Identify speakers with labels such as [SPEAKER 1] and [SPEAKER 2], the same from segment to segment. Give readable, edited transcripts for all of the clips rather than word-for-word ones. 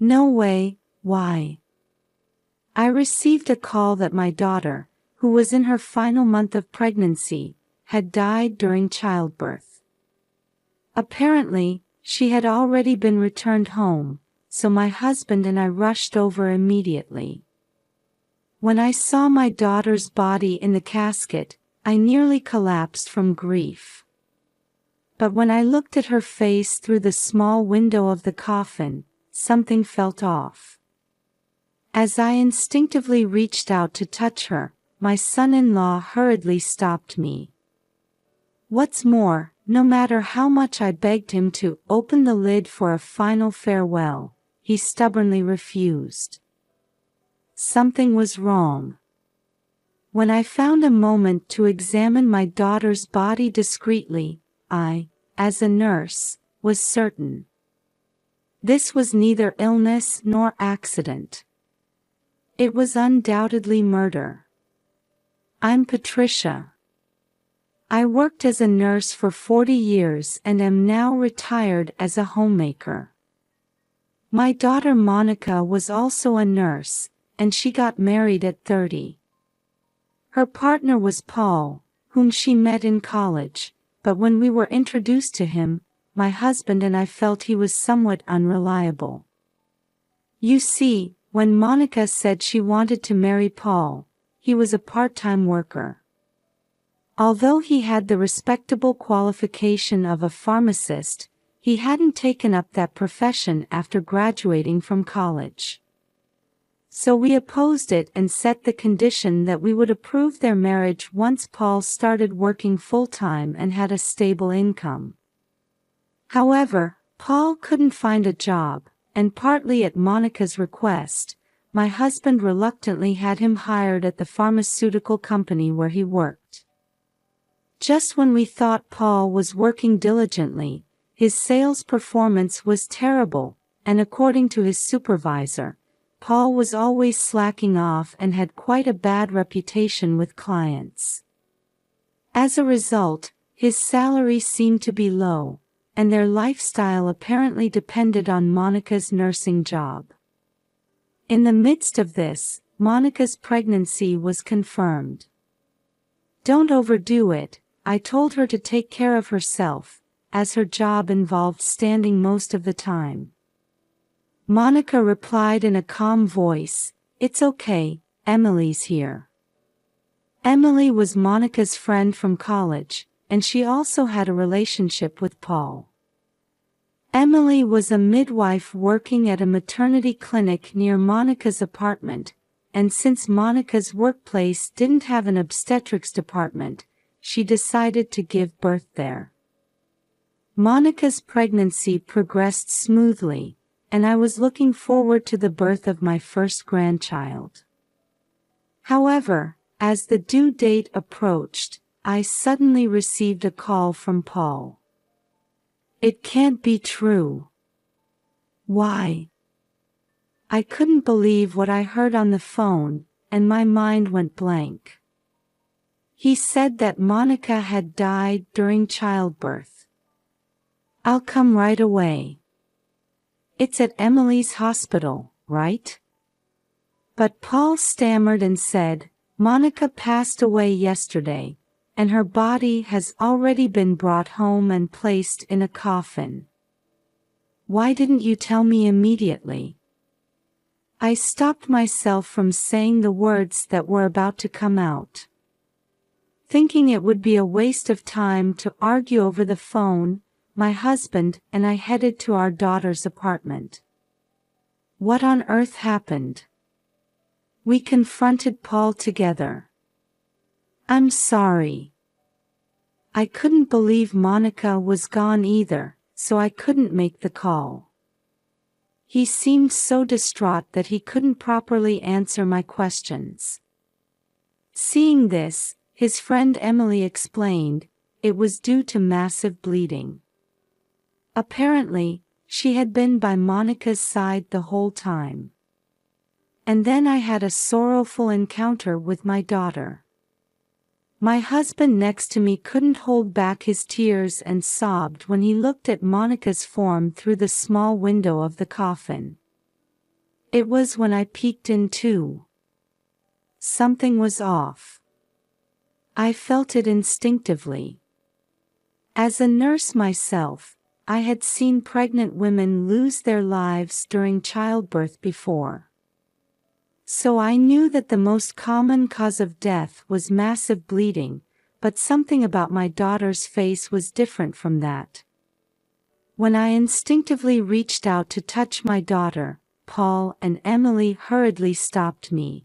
[SPEAKER 1] No way, why? I received a call that my daughter, who was in her final month of pregnancy, had died during childbirth. Apparently, she had already been returned home, so my husband and I rushed over immediately. When I saw my daughter's body in the casket, I nearly collapsed from grief. But when I looked at her face through the small window of the coffin, something felt off. As I instinctively reached out to touch her, my son-in-law hurriedly stopped me. What's more, no matter how much I begged him to open the lid for a final farewell, he stubbornly refused. Something was wrong. When I found a moment to examine my daughter's body discreetly, I, as a nurse, was certain. This was neither illness nor accident. It was undoubtedly murder. I'm Patricia. I worked as a nurse for 40 years and am now retired as a homemaker. My daughter Monica was also a nurse, and she got married at 30. Her partner was Paul, whom she met in college, but when we were introduced to him, my husband and I felt he was somewhat unreliable. You see, when Monica said she wanted to marry Paul, he was a part-time worker. Although he had the respectable qualification of a pharmacist, he hadn't taken up that profession after graduating from college. So we opposed it and set the condition that we would approve their marriage once Paul started working full-time and had a stable income. However, Paul couldn't find a job, and partly at Monica's request, my husband reluctantly had him hired at the pharmaceutical company where he worked. Just when we thought Paul was working diligently, his sales performance was terrible, and according to his supervisor, Paul was always slacking off and had quite a bad reputation with clients. As a result, his salary seemed to be low, and their lifestyle apparently depended on Monica's nursing job. In the midst of this, Monica's pregnancy was confirmed. Don't overdo it, I told her to take care of herself, as her job involved standing most of the time. Monica replied in a calm voice, "It's okay, Emily's here." Emily was Monica's friend from college, and she also had a relationship with Paul. Emily was a midwife working at a maternity clinic near Monica's apartment, and since Monica's workplace didn't have an obstetrics department, she decided to give birth there. Monica's pregnancy progressed smoothly, and I was looking forward to the birth of my first grandchild. However, as the due date approached, I suddenly received a call from Paul. It can't be true. Why? I couldn't believe what I heard on the phone, and my mind went blank. He said that Monica had died during childbirth. I'll come right away. It's at Emily's hospital, right? But Paul stammered and said, Monica passed away yesterday, and her body has already been brought home and placed in a coffin. Why didn't you tell me immediately? I stopped myself from saying the words that were about to come out. Thinking it would be a waste of time to argue over the phone, my husband and I headed to our daughter's apartment. What on earth happened? We confronted Paul together. I'm sorry. I couldn't believe Monica was gone either, so I couldn't make the call. He seemed so distraught that he couldn't properly answer my questions. Seeing this, his friend Emily explained, it was due to massive bleeding. Apparently, she had been by Monica's side the whole time. And then I had a sorrowful encounter with my daughter. My husband next to me couldn't hold back his tears and sobbed when he looked at Monica's form through the small window of the coffin. It was when I peeked in too. Something was off. I felt it instinctively. As a nurse myself, I had seen pregnant women lose their lives during childbirth before. So I knew that the most common cause of death was massive bleeding, but something about my daughter's face was different from that. When I instinctively reached out to touch my daughter, Paul and Emily hurriedly stopped me.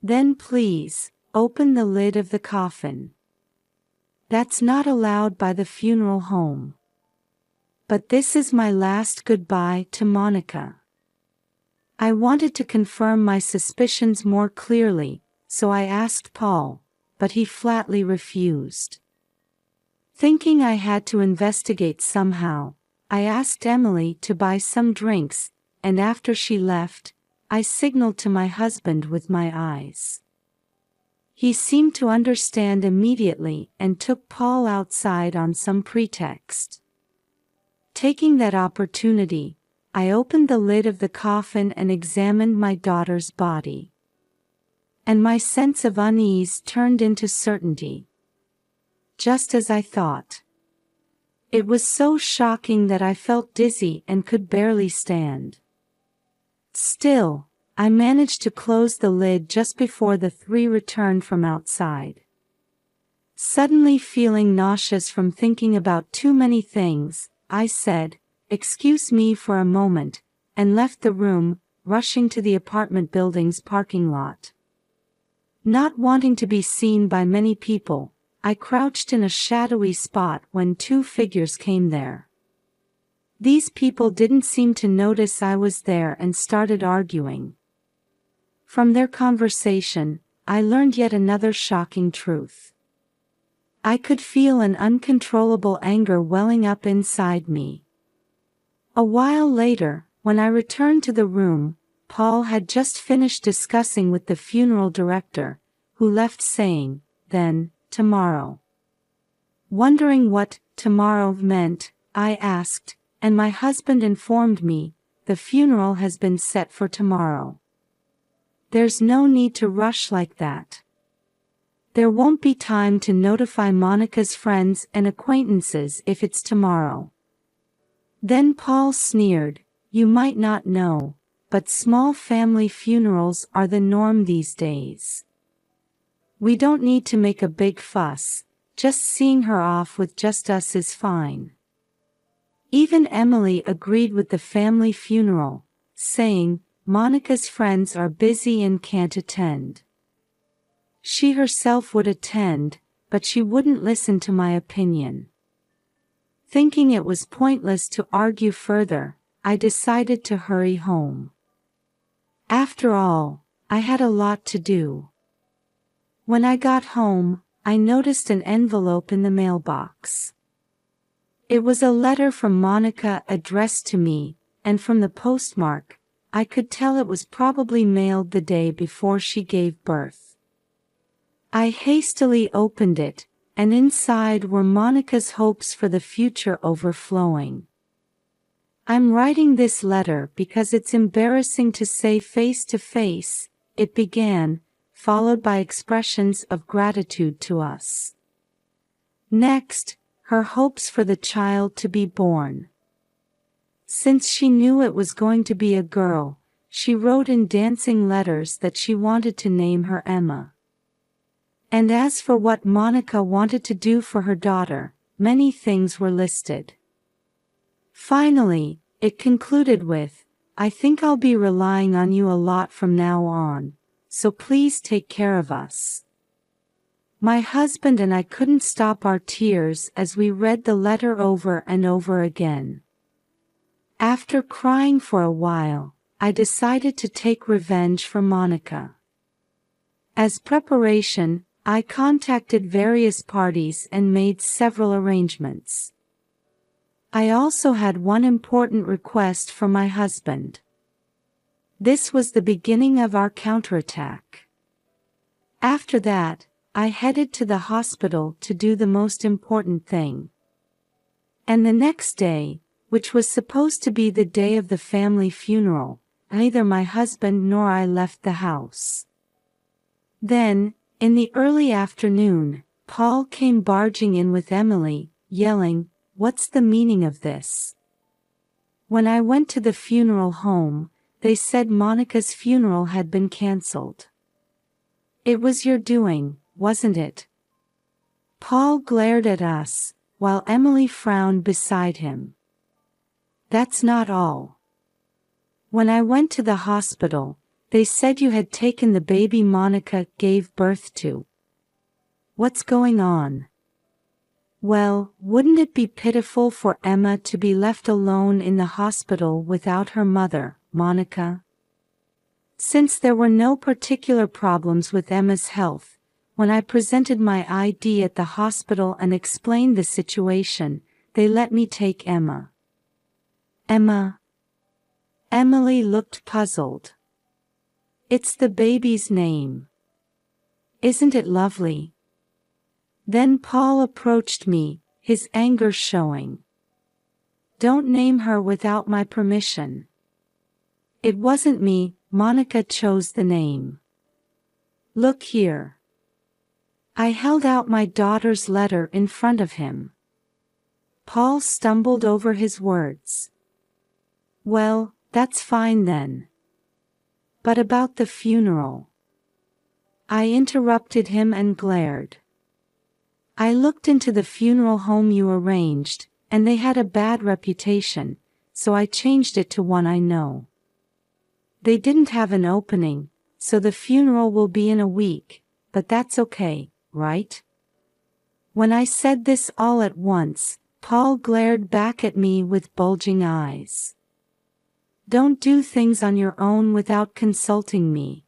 [SPEAKER 1] "Then please, open the lid of the coffin. That's not allowed by the funeral home. But this is my last goodbye to Monica." I wanted to confirm my suspicions more clearly, so I asked Paul, but he flatly refused. Thinking I had to investigate somehow, I asked Emily to buy some drinks, and after she left, I signaled to my husband with my eyes. He seemed to understand immediately and took Paul outside on some pretext. Taking that opportunity, I opened the lid of the coffin and examined my daughter's body. And my sense of unease turned into certainty. Just as I thought. It was so shocking that I felt dizzy and could barely stand. Still, I managed to close the lid just before the three returned from outside. Suddenly feeling nauseous from thinking about too many things, I said, "Excuse me for a moment," and left the room, rushing to the apartment building's parking lot. Not wanting to be seen by many people, I crouched in a shadowy spot when two figures came there. These people didn't seem to notice I was there and started arguing. From their conversation, I learned yet another shocking truth. I could feel an uncontrollable anger welling up inside me. A while later, when I returned to the room, Paul had just finished discussing with the funeral director, who left saying, "Then, tomorrow." Wondering what tomorrow meant, I asked, and my husband informed me, "The funeral has been set for tomorrow. There's no need to rush like that. There won't be time to notify Monica's friends and acquaintances if it's tomorrow." Then Paul sneered, "You might not know, but small family funerals are the norm these days. We don't need to make a big fuss, just seeing her off with just us is fine." Even Emily agreed with the family funeral, saying, "Monica's friends are busy and can't attend." She herself would attend, but she wouldn't listen to my opinion. Thinking it was pointless to argue further, I decided to hurry home. After all, I had a lot to do. When I got home, I noticed an envelope in the mailbox. It was a letter from Monica addressed to me, and from the postmark, I could tell it was probably mailed the day before she gave birth. I hastily opened it, and inside were Monica's hopes for the future overflowing. "I'm writing this letter because it's embarrassing to say face to face," it began, followed by expressions of gratitude to us. Next, her hopes for the child to be born. Since she knew it was going to be a girl, she wrote in dancing letters that she wanted to name her Emma. And as for what Monica wanted to do for her daughter, many things were listed. Finally, it concluded with, "I think I'll be relying on you a lot from now on, so please take care of us." My husband and I couldn't stop our tears as we read the letter over and over again. After crying for a while, I decided to take revenge for Monica. As preparation, I contacted various parties and made several arrangements. I also had one important request from my husband. This was the beginning of our counterattack. After that, I headed to the hospital to do the most important thing. And the next day, which was supposed to be the day of the family funeral, neither my husband nor I left the house. Then, in the early afternoon, Paul came barging in with Emily, yelling, "What's the meaning of this?" When I went to the funeral home, they said Monica's funeral had been cancelled. "It was your doing, wasn't it?" Paul glared at us, while Emily frowned beside him. "That's not all. When I went to the hospital, they said you had taken the baby Monica gave birth to." "What's going on?" "Well, wouldn't it be pitiful for Emma to be left alone in the hospital without her mother, Monica?" Since there were no particular problems with Emma's health, when I presented my ID at the hospital and explained the situation, they let me take Emma. "Emma?" Emily looked puzzled. "It's the baby's name. Isn't it lovely?" Then Paul approached me, his anger showing. "Don't name her without my permission." "It wasn't me, Monica chose the name." "Look here." I held out my daughter's letter in front of him. Paul stumbled over his words. "Well, that's fine then. But about the funeral?" I interrupted him and glared. "I looked into the funeral home you arranged, and they had a bad reputation, so I changed it to one I know. They didn't have an opening, so the funeral will be in a week, but that's okay, right?" When I said this all at once, Paul glared back at me with bulging eyes. "Don't do things on your own without consulting me."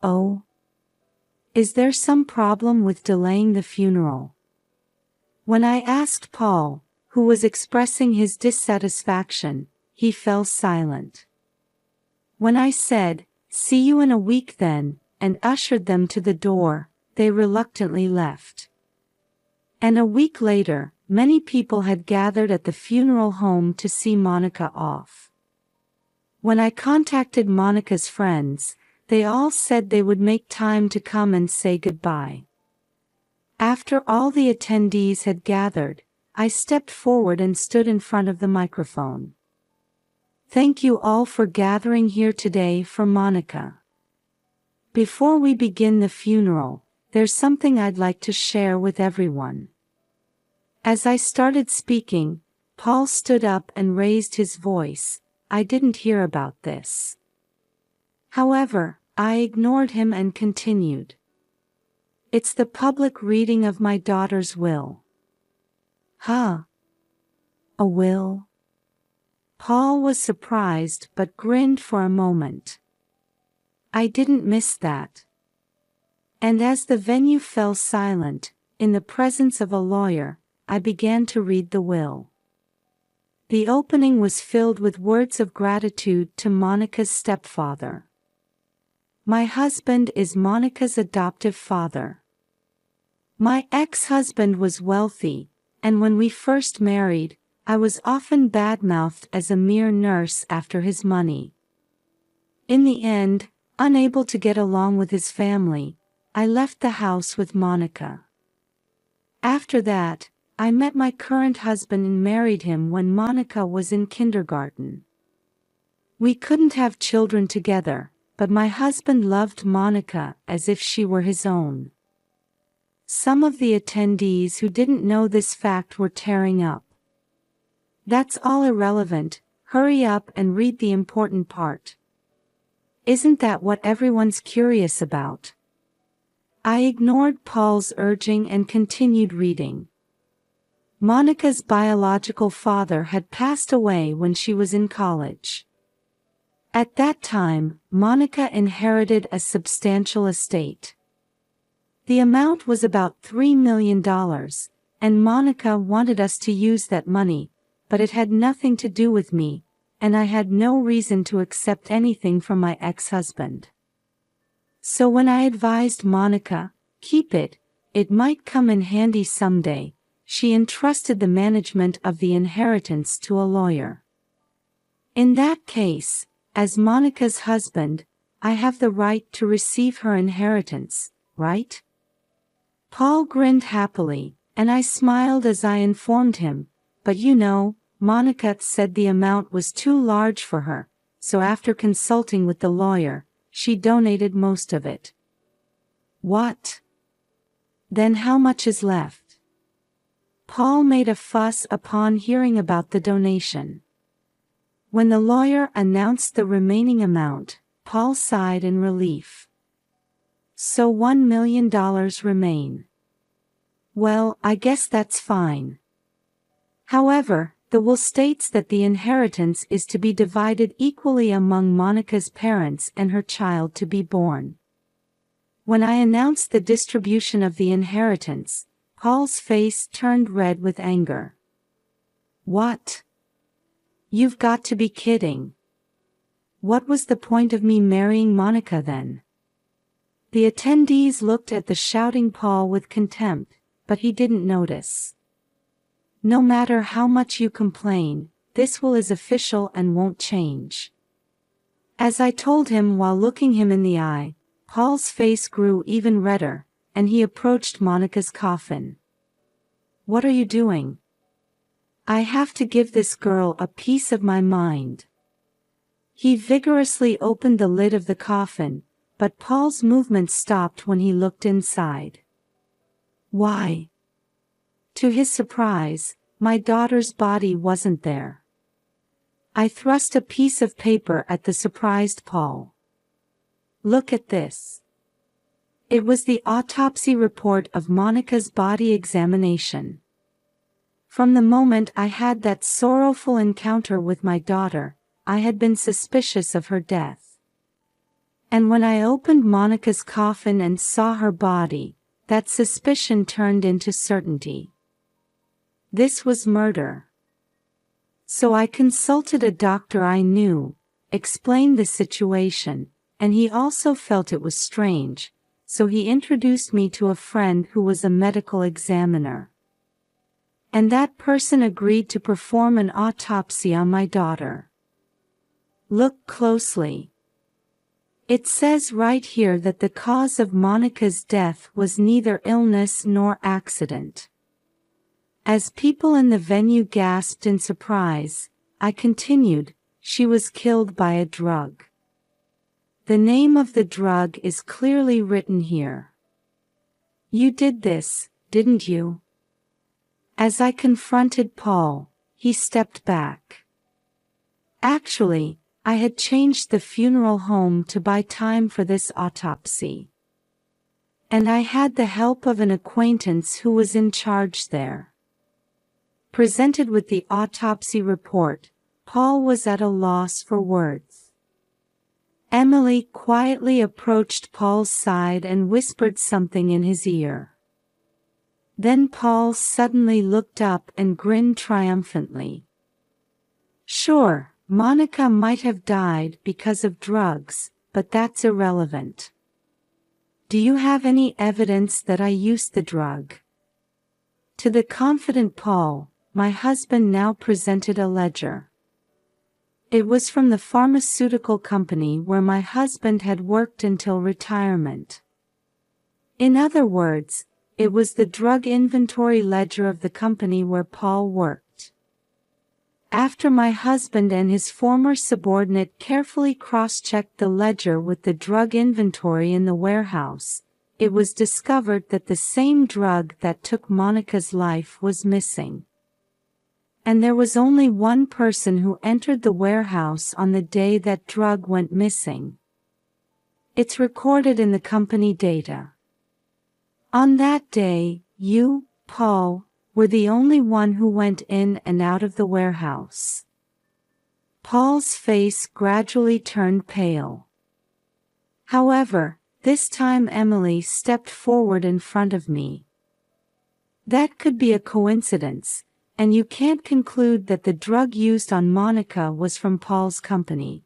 [SPEAKER 1] "Oh? Is there some problem with delaying the funeral?" When I asked Paul, who was expressing his dissatisfaction, he fell silent. When I said, "See you in a week then," and ushered them to the door, they reluctantly left. And a week later, many people had gathered at the funeral home to see Monica off. When I contacted Monica's friends, they all said they would make time to come and say goodbye. After all the attendees had gathered, I stepped forward and stood in front of the microphone. "Thank you all for gathering here today for Monica. Before we begin the funeral, there's something I'd like to share with everyone." As I started speaking, Paul stood up and raised his voice. "I didn't hear about this." However, I ignored him and continued. "It's the public reading of my daughter's will." "Huh? A will?" Paul was surprised but grinned for a moment. "I didn't miss that." And as the venue fell silent, in the presence of a lawyer, I began to read the will. The opening was filled with words of gratitude to Monica's stepfather. "My husband is Monica's adoptive father. My ex-husband was wealthy, and when we first married, I was often badmouthed as a mere nurse after his money. In the end, unable to get along with his family, I left the house with Monica. After that, I met my current husband and married him when Monica was in kindergarten. We couldn't have children together, but my husband loved Monica as if she were his own." Some of the attendees who didn't know this fact were tearing up. "That's all irrelevant, hurry up and read the important part. Isn't that what everyone's curious about?" I ignored Paul's urging and continued reading. Monica's biological father had passed away when she was in college. At that time, Monica inherited a substantial estate. The amount was about $3 million, and Monica wanted us to use that money, but it had nothing to do with me, and I had no reason to accept anything from my ex-husband. So when I advised Monica, "Keep it, it might come in handy someday," she entrusted the management of the inheritance to a lawyer. In that case, as Monica's husband, I have the right to receive her inheritance, right? Paul grinned happily, and I smiled as I informed him, but you know, Monica said the amount was too large for her, so after consulting with the lawyer, she donated most of it. What? Then how much is left? Paul made a fuss upon hearing about the donation. When the lawyer announced the remaining amount, Paul sighed in relief. So $1 million remain. Well, I guess that's fine. However, the will states that the inheritance is to be divided equally among Monica's parents and her child to be born. When I announced the distribution of the inheritance, Paul's face turned red with anger. What? You've got to be kidding. What was the point of me marrying Monica then? The attendees looked at the shouting Paul with contempt, but he didn't notice. No matter how much you complain, this will is official and won't change. As I told him while looking him in the eye, Paul's face grew even redder, and he approached Monica's coffin. What are you doing? I have to give this girl a piece of my mind. He vigorously opened the lid of the coffin, but Paul's movement stopped when he looked inside. Why? To his surprise, my daughter's body wasn't there. I thrust a piece of paper at the surprised Paul. Look at this. It was the autopsy report of Monica's body examination. From the moment I had that sorrowful encounter with my daughter, I had been suspicious of her death. And when I opened Monica's coffin and saw her body, that suspicion turned into certainty. This was murder. So I consulted a doctor I knew, explained the situation, and he also felt it was strange, so he introduced me to a friend who was a medical examiner. And that person agreed to perform an autopsy on my daughter. Look closely. It says right here that the cause of Monica's death was neither illness nor accident. As people in the venue gasped in surprise, I continued, she was killed by a drug. The name of the drug is clearly written here. You did this, didn't you? As I confronted Paul, he stepped back. Actually, I had changed the funeral home to buy time for this autopsy. And I had the help of an acquaintance who was in charge there. Presented with the autopsy report, Paul was at a loss for words. Emily quietly approached Paul's side and whispered something in his ear. Then Paul suddenly looked up and grinned triumphantly. Sure, Monica might have died because of drugs, but that's irrelevant. Do you have any evidence that I used the drug? To the confident Paul, my husband now presented a ledger. It was from the pharmaceutical company where my husband had worked until retirement. In other words, it was the drug inventory ledger of the company where Paul worked. After my husband and his former subordinate carefully cross-checked the ledger with the drug inventory in the warehouse, it was discovered that the same drug that took Monica's life was missing. And there was only one person who entered the warehouse on the day that drug went missing. It's recorded in the company data. On that day, you, Paul, were the only one who went in and out of the warehouse. Paul's face gradually turned pale. However, this time Emily stepped forward in front of me. That could be a coincidence, and you can't conclude that the drug used on Monica was from Paul's company.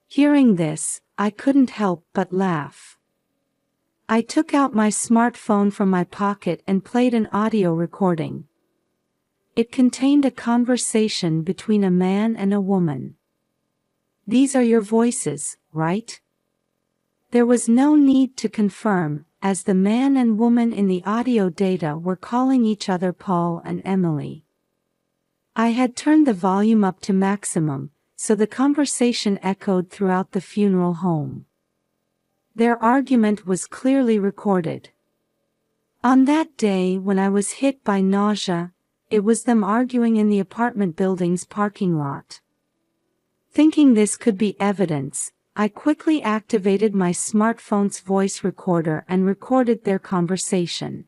[SPEAKER 1] Hearing this, I couldn't help but laugh. I took out my smartphone from my pocket and played an audio recording. It contained a conversation between a man and a woman. These are your voices, right? There was no need to confirm, as the man and woman in the audio data were calling each other Paul and Emily. I had turned the volume up to maximum, so the conversation echoed throughout the funeral home. Their argument was clearly recorded. On that day when I was hit by nausea, it was them arguing in the apartment building's parking lot. Thinking this could be evidence, I quickly activated my smartphone's voice recorder and recorded their conversation.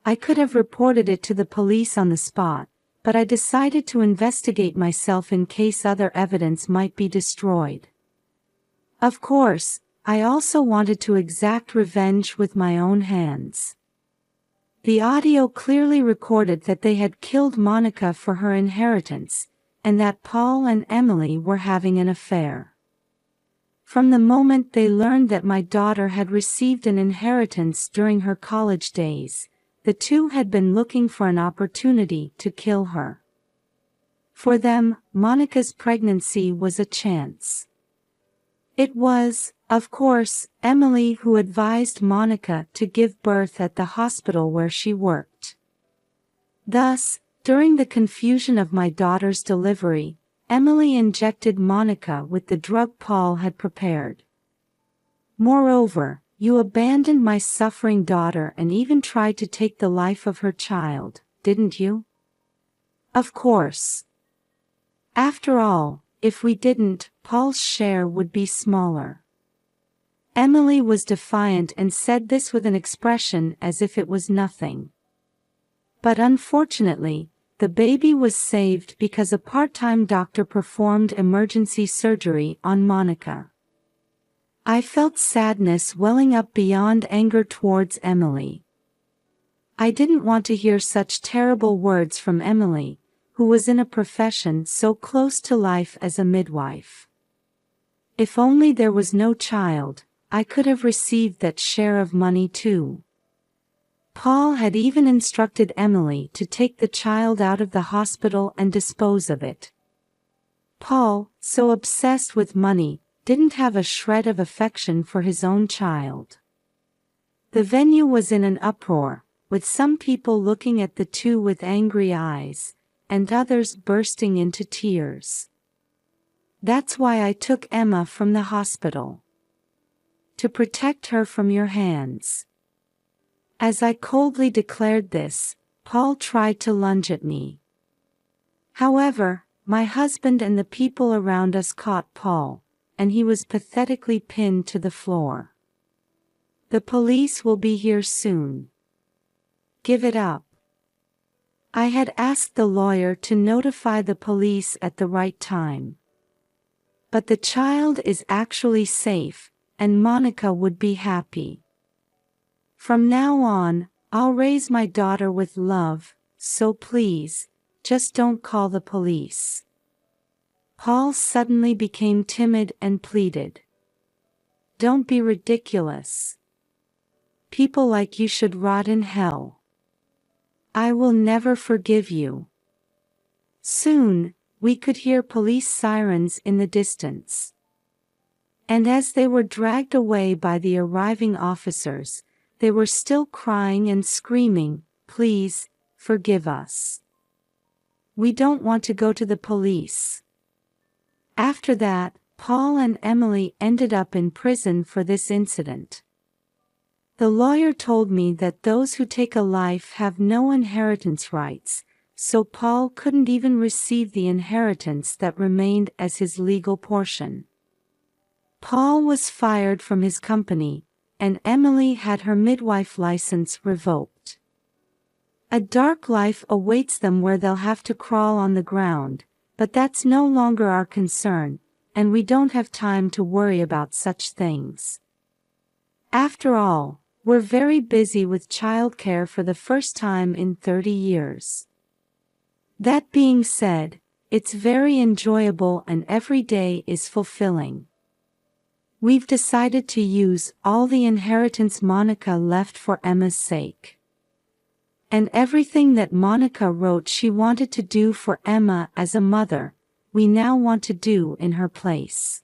[SPEAKER 1] I could have reported it to the police on the spot, but I decided to investigate myself in case other evidence might be destroyed. Of course, I also wanted to exact revenge with my own hands. The audio clearly recorded that they had killed Monica for her inheritance, and that Paul and Emily were having an affair. From the moment they learned that my daughter had received an inheritance during her college days, the two had been looking for an opportunity to kill her. For them, Monica's pregnancy was a chance. It was, of course, Emily who advised Monica to give birth at the hospital where she worked. Thus, during the confusion of my daughter's delivery, Emily injected Monica with the drug Paul had prepared. Moreover, you abandoned my suffering daughter and even tried to take the life of her child, didn't you? Of course. After all, if we didn't, Paul's share would be smaller. Emily was defiant and said this with an expression as if it was nothing. But unfortunately, the baby was saved because a part-time doctor performed emergency surgery on Monica. I felt sadness welling up beyond anger towards Emily. I didn't want to hear such terrible words from Emily, who was in a profession so close to life as a midwife. If only there was no child, I could have received that share of money too. Paul had even instructed Emily to take the child out of the hospital and dispose of it. Paul, so obsessed with money, didn't have a shred of affection for his own child. The venue was in an uproar, with some people looking at the two with angry eyes, and others bursting into tears. That's why I took Emma from the hospital. To protect her from your hands. As I coldly declared this, Paul tried to lunge at me. However, my husband and the people around us caught Paul, and he was pathetically pinned to the floor. The police will be here soon. Give it up. I had asked the lawyer to notify the police at the right time. But the child is actually safe, and Monica would be happy. From now on, I'll raise my daughter with love, so please, just don't call the police. Paul suddenly became timid and pleaded. Don't be ridiculous. People like you should rot in hell. I will never forgive you. Soon, we could hear police sirens in the distance. And as they were dragged away by the arriving officers, they were still crying and screaming, "Please, forgive us. We don't want to go to the police." After that, Paul and Emily ended up in prison for this incident. The lawyer told me that those who take a life have no inheritance rights, so Paul couldn't even receive the inheritance that remained as his legal portion. Paul was fired from his company, and Emily had her midwife license revoked. A dark life awaits them where they'll have to crawl on the ground, but that's no longer our concern, and we don't have time to worry about such things. After all, we're very busy with childcare for the first time in 30 years. That being said, it's very enjoyable and every day is fulfilling. We've decided to use all the inheritance Monica left for Emma's sake. And everything that Monica wrote she wanted to do for Emma as a mother, we now want to do in her place.